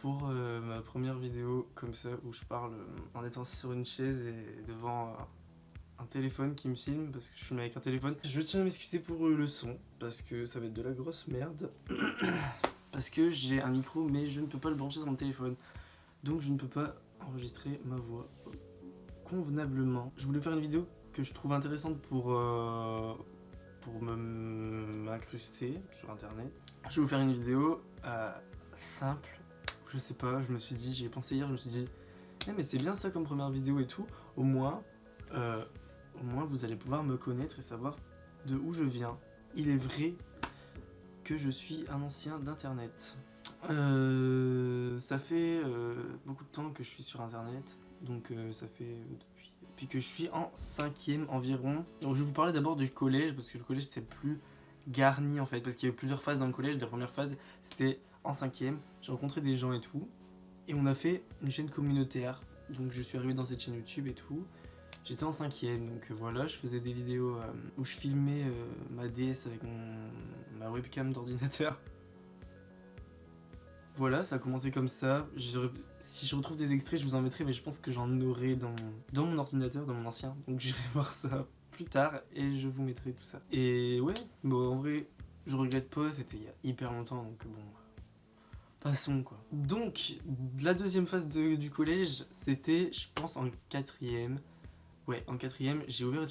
pour ma première vidéo comme ça où je parle en étant assis sur une chaise et devant un téléphone qui me filme parce que je filme avec un téléphone. Je tiens à m'excuser pour le son parce que ça va être de la grosse merde. Parce que j'ai un micro mais je ne peux pas le brancher sur mon téléphone. Donc je ne peux pas enregistrer ma voix convenablement. Je voulais faire une vidéo que je trouve intéressante pour m'incruster sur internet. Je vais vous faire une vidéo simple. Je sais pas, je me suis dit, j'y ai pensé hier, je me suis dit mais c'est bien ça comme première vidéo et tout. Au moins vous allez pouvoir me connaître et savoir de où je viens. Il est vrai que je suis un ancien d'internet. Ça fait beaucoup de temps que je suis sur internet. Donc ça fait depuis que je suis en 5e environ. Donc je vais vous parler d'abord du collège parce que le collège c'était plus garni en fait. Parce qu'il y a eu plusieurs phases dans le collège. La première phase c'était en 5e. J'ai rencontré des gens et tout. Et on a fait une chaîne communautaire. Donc je suis arrivé dans cette chaîne YouTube et tout. J'étais en 5e, donc voilà, je faisais des vidéos où je filmais ma DS avec ma webcam d'ordinateur. Voilà, ça a commencé comme ça. Si je retrouve des extraits, je vous en mettrai, mais je pense que j'en aurai dans mon ordinateur, dans mon ancien. Donc j'irai voir ça plus tard et je vous mettrai tout ça. Et ouais, bon en vrai, je regrette pas, c'était il y a hyper longtemps, donc bon, passons quoi. Donc, la deuxième phase du collège, c'était, je pense, en 4e. Ouais, en 4e, j'ai ouvert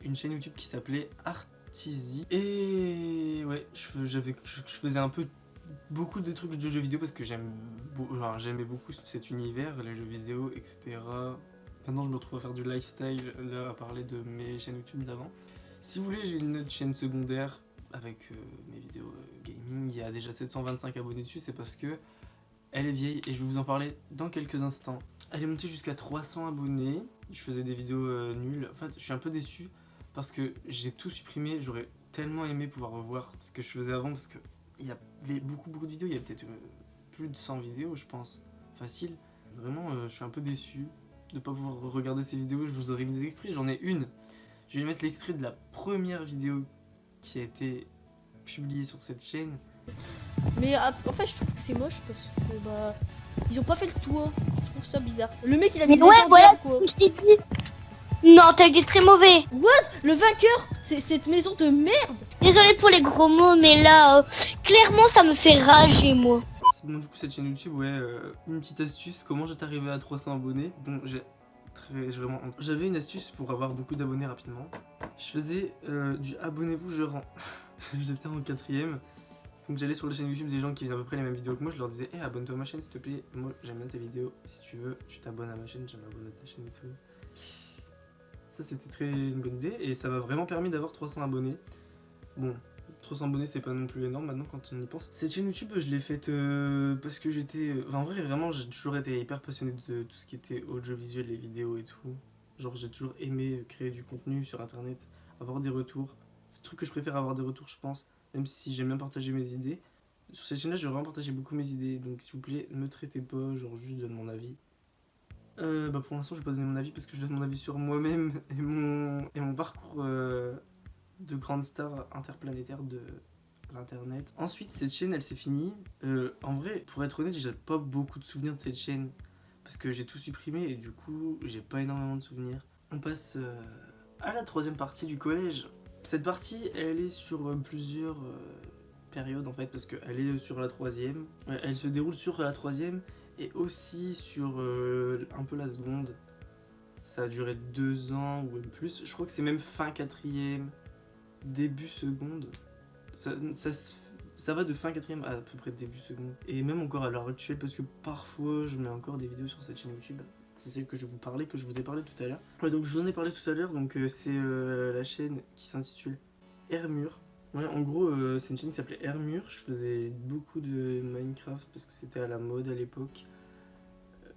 une chaîne YouTube qui s'appelait Artizy. Et ouais, je faisais un peu beaucoup de trucs de jeux vidéo parce que j'aimais beaucoup cet univers, les jeux vidéo, etc. Maintenant, je me retrouve à faire du lifestyle, là, à parler de mes chaînes YouTube d'avant. Si vous voulez, j'ai une autre chaîne secondaire avec mes vidéos gaming. Il y a déjà 725 abonnés dessus, c'est parce que elle est vieille et je vais vous en parler dans quelques instants. Elle est montée jusqu'à 300 abonnés. Je faisais des vidéos nulles. En fait, je suis un peu déçu parce que j'ai tout supprimé. J'aurais tellement aimé pouvoir revoir ce que je faisais avant parce que il y avait beaucoup de vidéos. Il y a peut-être plus de 100 vidéos, je pense. Facile. Vraiment, je suis un peu déçu de ne pas pouvoir regarder ces vidéos. Je vous aurais mis des extraits. J'en ai une. Je vais mettre l'extrait de la première vidéo qui a été publiée sur cette chaîne. Mais en fait, je trouve que c'est moche parce que bah ils ont pas fait le toit. Je trouve ça bizarre. Le mec il a mis. Mais ouais, voilà ce que je t'ai dit. Non, t'as été très mauvais. Le vainqueur, c'est cette maison de merde. Désolé pour les gros mots, mais là, clairement, ça me fait rager, moi. Bon, du coup, cette chaîne YouTube, ouais, une petite astuce, comment j'étais arrivé à 300 abonnés. Bon, j'avais une astuce pour avoir beaucoup d'abonnés rapidement. Je faisais du abonnez-vous, je rends. J'étais en 4e. Donc j'allais sur la chaîne YouTube des gens qui faisaient à peu près les mêmes vidéos que moi, je leur disais hey, abonne-toi à ma chaîne s'il te plaît, moi j'aime bien tes vidéos, si tu veux tu t'abonnes à ma chaîne, je m'abonne à ta chaîne et tout. Ça c'était très une bonne idée et ça m'a vraiment permis d'avoir 300 abonnés. Bon, 300 abonnés c'est pas non plus énorme maintenant quand on y pense. Cette chaîne YouTube je l'ai faite parce que j'étais... Enfin en vrai vraiment j'ai toujours été hyper passionné de tout ce qui était audiovisuel, les vidéos et tout. Genre j'ai toujours aimé créer du contenu sur internet, avoir des retours. C'est le truc que je préfère, avoir des retours je pense. Même si j'aime bien partager mes idées. Sur cette chaîne-là, je vais vraiment partager beaucoup mes idées. Donc, s'il vous plaît, ne me traitez pas, genre juste donne mon avis. Bah pour l'instant, je vais pas donner mon avis parce que je donne mon avis sur moi-même et mon parcours de grande star interplanétaire de l'internet. Ensuite, cette chaîne, elle s'est finie. En vrai, pour être honnête, j'ai pas beaucoup de souvenirs de cette chaîne parce que j'ai tout supprimé et du coup, j'ai pas énormément de souvenirs. On passe à la troisième partie du collège. Cette partie, elle est sur plusieurs périodes en fait, parce qu'elle est sur la 3e. Elle se déroule sur la 3e et aussi sur un peu la seconde. Ça a duré 2 ans ou même plus. Je crois que c'est même fin 4e, début seconde. Ça va de fin 4e à peu près début seconde. Et même encore à l'heure actuelle, parce que parfois je mets encore des vidéos sur cette chaîne YouTube. C'est celle que je vous ai parlé tout à l'heure. Ouais, donc je vous en ai parlé tout à l'heure, donc c'est la chaîne qui s'intitule Hermure. Ouais, en gros, c'est une chaîne qui s'appelait Hermure. Je faisais beaucoup de Minecraft parce que c'était à la mode à l'époque.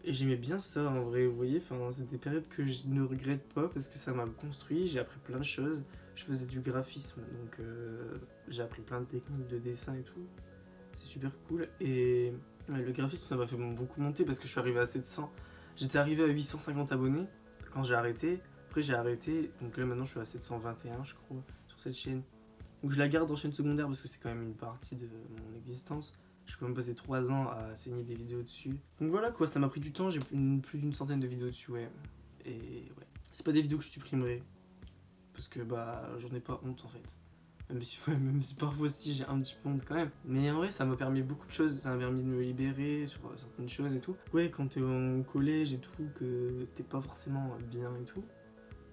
Et j'aimais bien ça en vrai, vous voyez, c'est des périodes que je ne regrette pas parce que ça m'a construit, j'ai appris plein de choses. Je faisais du graphisme, donc j'ai appris plein de techniques de dessin et tout. C'est super cool. Et ouais, le graphisme, ça m'a fait beaucoup monter parce que je suis arrivé à 700. J'étais arrivé à 850 abonnés quand j'ai arrêté. Après j'ai arrêté, donc là maintenant je suis à 721 je crois sur cette chaîne. Donc je la garde en chaîne secondaire parce que c'est quand même une partie de mon existence. J'ai quand même passé 3 ans à saigner des vidéos dessus. Donc voilà quoi, ça m'a pris du temps, j'ai plus d'une centaine de vidéos dessus, ouais. Et ouais, c'est pas des vidéos que je supprimerai. Parce que bah, j'en ai pas honte en fait. Même si parfois si j'ai un petit peu honte quand même. Mais en vrai ça m'a permis beaucoup de choses, ça m'a permis de me libérer sur certaines choses et tout. Ouais, quand t'es en collège et tout, que t'es pas forcément bien et tout,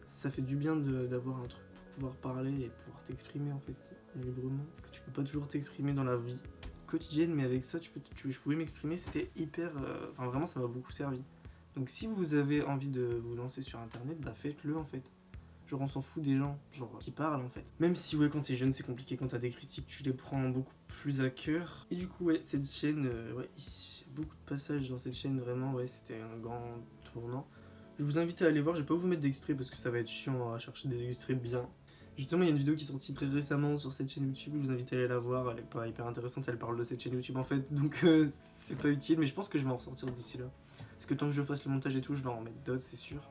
ça fait du bien d'avoir un truc pour pouvoir parler et pouvoir t'exprimer en fait librement. Parce que tu peux pas toujours t'exprimer dans la vie quotidienne, mais avec ça je pouvais m'exprimer, c'était hyper... Enfin vraiment ça m'a beaucoup servi. Donc si vous avez envie de vous lancer sur internet, bah faites-le en fait. Genre on s'en fout des gens, genre qui parlent en fait. Même si ouais quand t'es jeune c'est compliqué, quand t'as des critiques tu les prends beaucoup plus à cœur. Et du coup ouais cette chaîne, ouais, il y a beaucoup de passages dans cette chaîne, vraiment ouais c'était un grand tournant. Je vous invite à aller voir, je vais pas vous mettre d'extraits parce que ça va être chiant à chercher des extraits bien. Justement il y a une vidéo qui est sortie très récemment sur cette chaîne YouTube, je vous invite à aller la voir, elle est pas hyper intéressante, elle parle de cette chaîne YouTube en fait, donc c'est pas utile, mais je pense que je vais en ressortir d'ici là. Parce que tant que je fasse le montage et tout, je vais en mettre d'autres c'est sûr.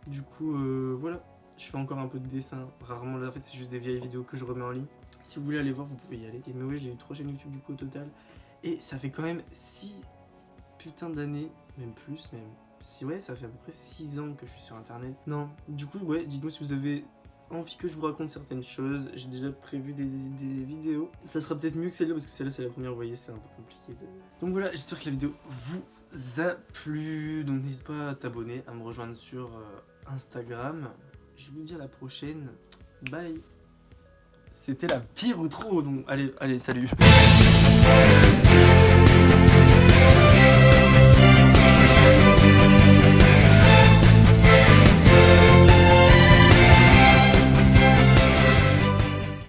Du coup voilà. Je fais encore un peu de dessin, rarement là en fait c'est juste des vieilles vidéos que je remets en ligne. Si vous voulez aller voir vous pouvez y aller. Et mais ouais j'ai eu 3 chaînes YouTube du coup au total. Et ça fait quand même 6 putains d'années, même plus même. Si ouais ça fait à peu près 6 ans que je suis sur internet. Non, du coup ouais dites-moi si vous avez envie que je vous raconte certaines choses. J'ai déjà prévu des vidéos. Ça sera peut-être mieux que celle-là parce que celle-là c'est la première, vous voyez c'est un peu compliqué de... Donc voilà, j'espère que la vidéo vous a plu. Donc n'hésite pas à t'abonner, à me rejoindre sur Instagram. Je vous dis à la prochaine. Bye. C'était la pire outro, donc allez, salut.